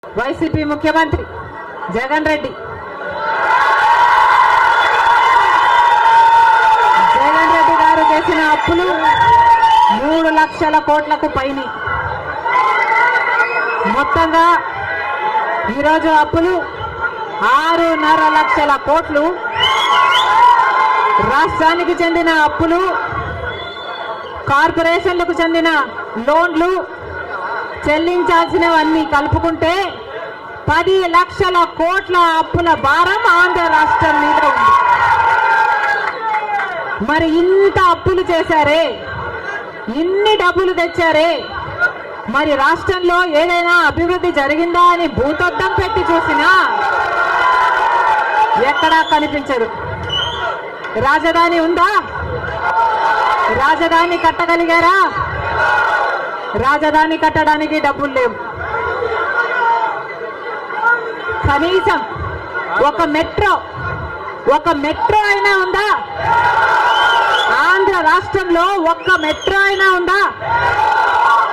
YCP ముఖ్యమంత్రి జగన్ రెడ్డి గారు చేసిన అప్పులు 3 లక్షల కోట్లకు పైని. మొత్తంగా ఈరోజు అప్పులు 6.5 లక్షల కోట్లు. రాష్ట్రానికి చెందిన అప్పులు, కార్పొరేషన్లకు చెందిన లోన్లు చెల్లించాల్సినవన్నీ కలుపుకుంటే 10 లక్షల కోట్ల అప్పుల భారం ఆంధ్ర రాష్ట్రం మీద ఉంది. మరి ఇంత అప్పులు చేశారే, ఇన్ని డబ్బులు తెచ్చారే, మరి రాష్ట్రంలో ఏదైనా అభివృద్ధి జరిగిందా అని భూతద్దం పెట్టి చూసినా ఎక్కడా కనిపించదు. రాజధాని ఉందా? రాజధాని కట్టగలిగారా? రాజధాని కట్టడానికి డబ్బులు లేవు. కనీసం ఒక మెట్రో అయినా ఉందా? ఆంధ్ర రాష్ట్రంలో ఒక్క మెట్రో అయినా ఉందా?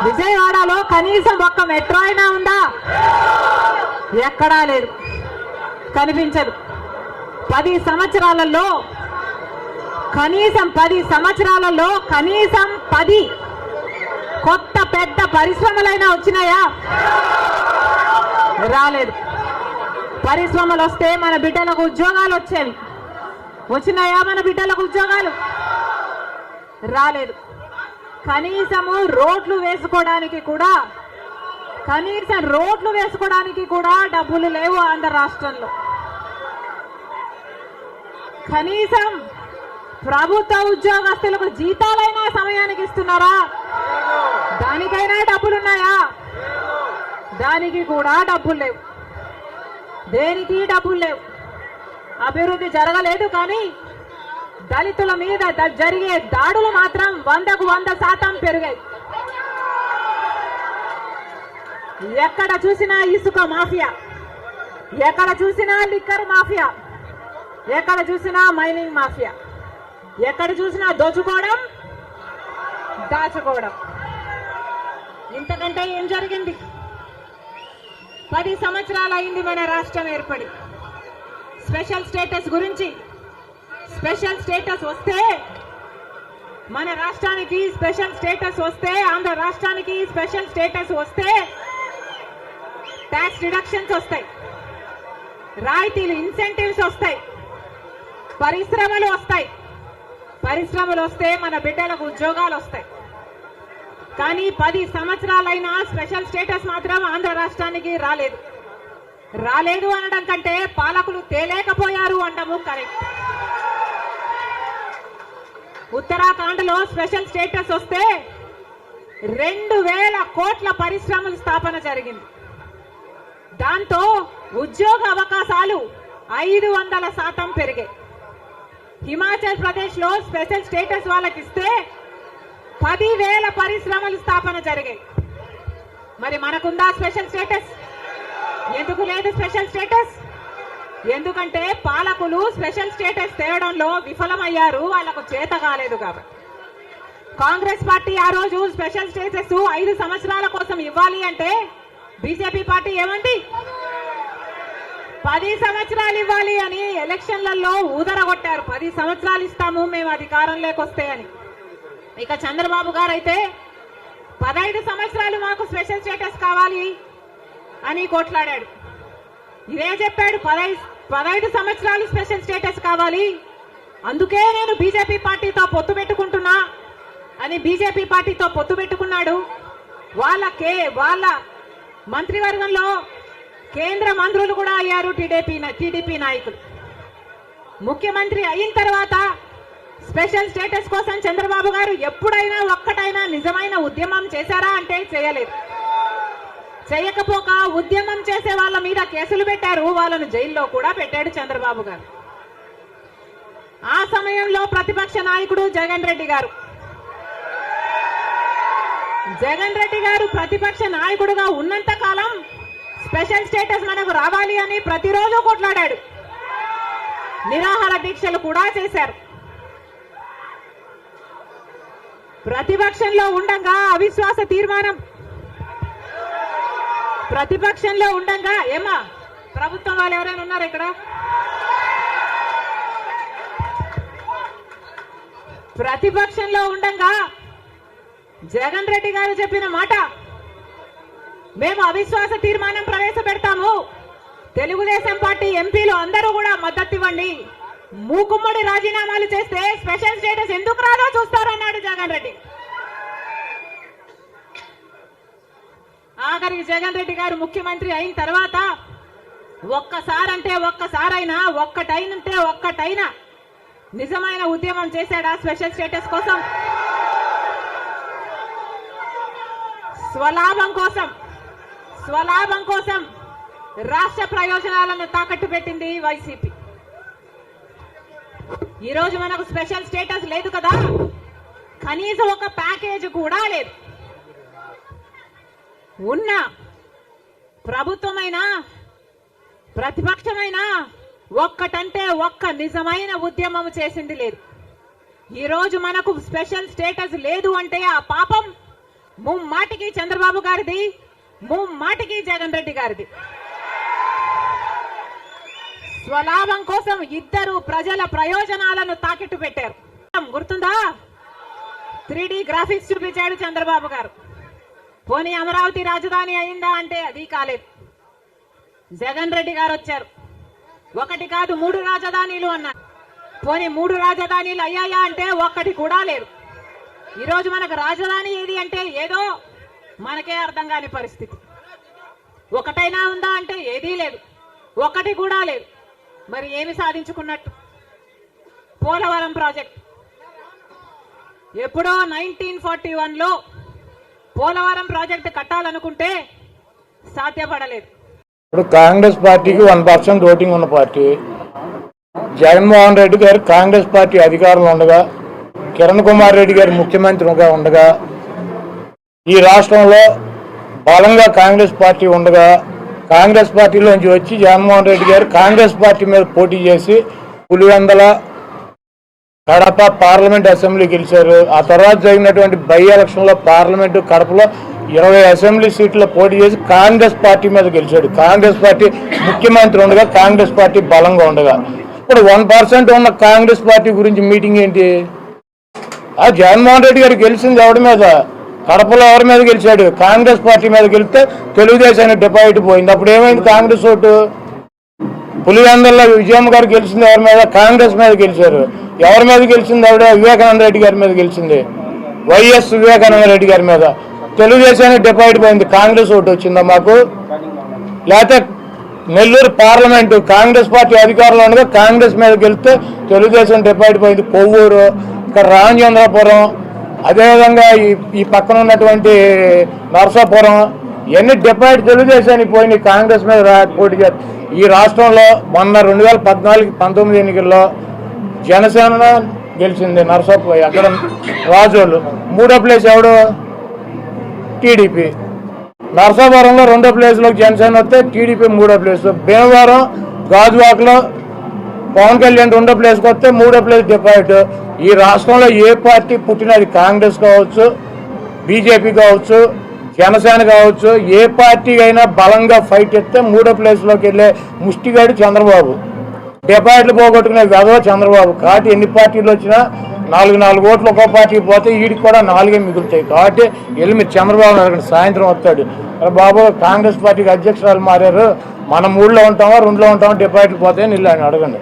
విజయవాడలో కనీసం ఒక్క మెట్రో అయినా ఉందా? ఎక్కడా లేదు, కనిపించదు. 10 సంవత్సరాలలో కనీసం 10 కొత్త పెద్ద పరిశ్రమలైనా వచ్చినాయా? రాలేదు. పరిశ్రమలు వస్తే మన బిడ్డలకు ఉద్యోగాలు వచ్చేవి. వచ్చినాయా మన బిడ్డలకు ఉద్యోగాలు? రాలేదు. కనీసం రోడ్లు వేసుకోవడానికి కూడా డబ్బులు లేవు ఆంధ్ర రాష్ట్రంలో. కనీసం ప్రభుత్వ ఉద్యోగస్తులకు జీతాలైనా సమయానికి ఇస్తున్నారా? దానికైనా డబ్బులున్నాయా? దానికి కూడా డబ్బులు లేవు. దేనికి డబ్బులు లేవు. అభివృద్ధి జరగలేదు. కానీ దళితుల మీద జరిగే దాడులు మాత్రం 100కు 100% పెరిగాయి. ఎక్కడ చూసినా ఇసుక మాఫియా, ఎక్కడ చూసినా లిక్కర్ మాఫియా, ఎక్కడ చూసినా మైనింగ్ మాఫియా, ఎక్కడ చూసినా దోచుకోవడం, దాచుకోవడం. ఇంతకంటే ఏం జరిగింది? 10 సంవత్సరాలు అయింది మన రాష్ట్రం ఏర్పడి. స్పెషల్ స్టేటస్ గురించి, స్పెషల్ స్టేటస్ వస్తే మన రాష్ట్రానికి స్పెషల్ స్టేటస్ వస్తే, ఆంధ్ర రాష్ట్రానికి స్పెషల్ స్టేటస్ వస్తే ట్యాక్స్ రిడక్షన్స్ వస్తాయి, రాయితీలు, ఇన్సెంటివ్స్ వస్తాయి, పరిశ్రమలు వస్తాయి. పరిశ్రమలు వస్తే మన బిడ్డలకు ఉద్యోగాలు వస్తాయి. కానీ 10 సంవత్సరాలైనా స్పెషల్ స్టేటస్ మాత్రం ఆంధ్ర రాష్ట్రానికి రాలేదు అనడం కంటే పాలకులు తేలేకపోయారు అనడము కరెక్ట్. ఉత్తరాఖండ్ లో స్పెషల్ స్టేటస్ వస్తే 2000 కోట్ల పరిశ్రమల స్థాపన జరిగింది. దాంతో ఉద్యోగ అవకాశాలు 500% పెరిగాయి. హిమాచల్ ప్రదేశ్ లో స్పెషల్ స్టేటస్ వాళ్ళకి ఇస్తే 10,000 పరిశ్రమల స్థాపన జరిగాయి. మరి మనకుందా స్పెషల్ స్టేటస్? ఎందుకు లేదు స్పెషల్ స్టేటస్? ఎందుకంటే పాలకులు స్పెషల్ స్టేటస్ తేవడంలో విఫలమయ్యారు, వాళ్ళకు చేత కాలేదు. కాబట్టి కాంగ్రెస్ పార్టీ ఆ రోజు స్పెషల్ స్టేటస్ 5 సంవత్సరాల కోసం ఇవ్వాలి అంటే బీజేపీ పార్టీ ఏమండి 10 సంవత్సరాలు ఇవ్వాలి అని ఎలక్షన్లలో ఊదరగొట్టారు. 10 సంవత్సరాలు ఇస్తాము మేము అధికారంలోకి వస్తే అని. ఇక చంద్రబాబు గారు అయితే 15 సంవత్సరాలు మాకు స్పెషల్ స్టేటస్ కావాలి అని కొట్లాడాడు. ఇదే చెప్పాడు, 15 సంవత్సరాలు స్పెషల్ స్టేటస్ కావాలి, అందుకే నేను బీజేపీ పార్టీతో పొత్తు పెట్టుకుంటున్నా అని బీజేపీ పార్టీతో పొత్తు పెట్టుకున్నాడు. వాళ్ళ మంత్రివర్గంలో కేంద్ర మంత్రులు కూడా అయ్యారు టీడీపీ నాయకులు. ముఖ్యమంత్రి అయిన తర్వాత స్పెషల్ స్టేటస్ కోసం చంద్రబాబు గారు ఎప్పుడైనా ఒక్కటైనా నిజమైన ఉద్యమం చేశారా అంటే చేయలేదు. చేయకపోక ఉద్యమం చేసే వాళ్ళ మీద కేసులు పెట్టారు, వాళ్ళను జైల్లో కూడా పెట్టాడు చంద్రబాబు గారు. ఆ సమయంలో ప్రతిపక్ష నాయకుడు జగన్ రెడ్డి గారు ప్రతిపక్ష నాయకుడుగా ఉన్నంత కాలం స్పెషల్ స్టేటస్ మనకు రావాలి అని ప్రతిరోజు కొట్లాడాడు. నిరాహార దీక్షలు కూడా చేశారు. ప్రతిపక్షంలో ఉండగా అవిశ్వాస తీర్మానం ప్రతిపక్షంలో ఉండగా ఏమా ప్రభుత్వం వాళ్ళు ఎవరైనా ఉన్నారు ఇక్కడ? ప్రతిపక్షంలో ఉండగా జగన్ రెడ్డి గారు చెప్పిన మాట, మేము అవిశ్వాస తీర్మానం ప్రవేశపెడతాము, తెలుగుదేశం పార్టీ ఎంపీలు అందరూ కూడా మద్దతు ఇవ్వండి, మూకుమ్మడి రాజీనామాలు చేస్తే స్పెషల్ స్టేటస్ ఎందుకు రాదో చూస్తారన్నాడు జగన్ రెడ్డి. ఆఖరికి జగన్ రెడ్డి గారు ముఖ్యమంత్రి అయిన తర్వాత ఒక్కసారైనా ఒక్కటైనా నిజమైన ఉద్యమం చేశాడా స్పెషల్ స్టేటస్ కోసం? స్వలాభం కోసం రాష్ట్ర ప్రయోజనాలను తాకట్టు పెట్టింది వైసీపీ. ఈ రోజు మనకు స్పెషల్ స్టేటస్ లేదు కదా, కనీసం ఒక ప్యాకేజ్ కూడా లేదు. ఉన్న ప్రభుత్వమైనా ప్రతిపక్షమైనా ఒక్కటంటే ఒక్క నిజమైన ఉద్యమం చేసింది లేదు. ఈ రోజు మనకు స్పెషల్ స్టేటస్ లేదు అంటే ఆ పాపం ముమ్మాటికి చంద్రబాబు గారిది, ముమ్మాటికి జగన్ రెడ్డి గారిది. స్వలాభం కోసం ఇద్దరు ప్రజల ప్రయోజనాలను తాకెట్టు పెట్టారు. గుర్తుందా? 3D గ్రాఫిక్స్ చూపించాడు చంద్రబాబు గారు. పోనీ అమరావతి రాజధాని అయిందా అంటే అది కాలేదు. జగన్ రెడ్డి గారు వచ్చారు, ఒకటి కాదు 3 రాజధానిలు అన్నారు. పోనీ 3 రాజధానిలు అయ్యాయా అంటే ఒక్కటి కూడా లేదు. ఈరోజు మనకు రాజధాని ఏది అంటే ఏదో మనకే అర్థం కాని పరిస్థితి. ఒకటైనా ఉందా అంటే ఏదీ లేదు, ఒకటి కూడా లేదు. మరి ఏమి సాధించుకున్నట్టు? పోలవరం ప్రాజెక్ట్ ఎప్పుడో 1941లో పోలవరం ప్రాజెక్టు కట్టాలనుకుంటే సాధ్యపడలేదు. ఇప్పుడు కాంగ్రెస్ పార్టీకి 1% ఓటింగ్ ఉన్న పార్టీ. జగన్మోహన్ రెడ్డి గారు కాంగ్రెస్ పార్టీ అధికారంలో ఉండగా, కిరణ్ కుమార్ రెడ్డి గారు ముఖ్యమంత్రిగా ఉండగా, ఈ రాష్ట్రంలో బలంగా కాంగ్రెస్ పార్టీ ఉండగా, కాంగ్రెస్ పార్టీలోంచి వచ్చి జగన్మోహన్ రెడ్డి గారు కాంగ్రెస్ పార్టీ మీద పోటీ చేసి పులివెందల, కడప పార్లమెంట్ అసెంబ్లీ గెలిచారు. ఆ తర్వాత జరిగినటువంటి బై ఎలక్షన్లో పార్లమెంటు కడపలో 20 అసెంబ్లీ సీట్లో పోటీ చేసి కాంగ్రెస్ పార్టీ మీద గెలిచాడు. కాంగ్రెస్ పార్టీ ముఖ్యమంత్రి ఉండగా, కాంగ్రెస్ పార్టీ బలంగా ఉండగా, ఇప్పుడు 1% ఉన్న కాంగ్రెస్ పార్టీ గురించి మీటింగ్ ఏంటి? జగన్మోహన్ రెడ్డి గారు గెలిచింది ఎవరి మీద? కడపలో ఎవరి మీద గెలిచాడు? కాంగ్రెస్ పార్టీ మీద గెలిస్తే తెలుగుదేశానికి డిపాజిట్ పోయింది. అప్పుడు ఏమైంది కాంగ్రెస్ ఓటు? పులివెందుల్లో విజయమ్మ గారు గెలిచింది ఎవరి మీద? కాంగ్రెస్ మీద గెలిచారు. ఎవరి మీద గెలిచింది ఆవిడ? వివేకానంద రెడ్డి గారి మీద గెలిచింది, వైఎస్ వివేకానంద రెడ్డి గారి మీద. తెలుగుదేశానికి డిపాజిట్ పోయింది, కాంగ్రెస్ ఓటు వచ్చిందా మాకు? లేకపోతే నెల్లూరు పార్లమెంటు కాంగ్రెస్ పార్టీ అధికారంలో ఉండగా కాంగ్రెస్ మీద గెలిస్తే తెలుగుదేశం డిపాజిట్ పోయింది. కొవ్వూరు, ఇక్కడ రామచంద్రపురం, అదేవిధంగా ఈ పక్కన ఉన్నటువంటి నరసాపురం, ఇవన్నీ డిపాజిట్ తెలుగుదేశానికి పోయినాయి, కాంగ్రెస్ మీద పోటీ చేస్తారు. ఈ రాష్ట్రంలో మొన్న 2014-19 ఎన్నికల్లో జనసేన గెలిచింది నరసాపురం, అక్కడ రాజోళ్ళు. 3వ ప్లేస్ ఎవడు? టీడీపీ. నరసాపురంలో 2వ ప్లేస్లోకి జనసేన వస్తే టీడీపీ 3వ ప్లేస్. భీమవరం, గాజువాకలో పవన్ కళ్యాణ్ 2వ ప్లేస్కి వస్తే 3వ ప్లేస్ డిపాజిట్. ఈ రాష్ట్రంలో ఏ పార్టీ పుట్టినది, కాంగ్రెస్ కావచ్చు, బీజేపీ కావచ్చు, జనసేన కావచ్చు, ఏ పార్టీ అయినా బలంగా ఫైట్ ఇస్తే 3వ ప్లేస్లోకి వెళ్ళే ముష్టిగాడు చంద్రబాబు. డిపాజిట్లు పోగొట్టుకునే వెధవ చంద్రబాబు. కాబట్టి ఎన్ని పార్టీలు వచ్చినా 4 ఓట్లు ఒక్కో పార్టీకి పోతే వీడికి కూడా 4 మిగులుతాయి. కాబట్టి వెళ్ళి మీరు చంద్రబాబు అడగండి, సాయంత్రం వస్తాడు. బాబు కాంగ్రెస్ పార్టీకి అధ్యక్షురాలు మారారు, మనం 3లో ఉంటామా 2లో ఉంటామా, డిపాజిట్లు పోతాయని వెళ్ళి ఆయన అడగండి.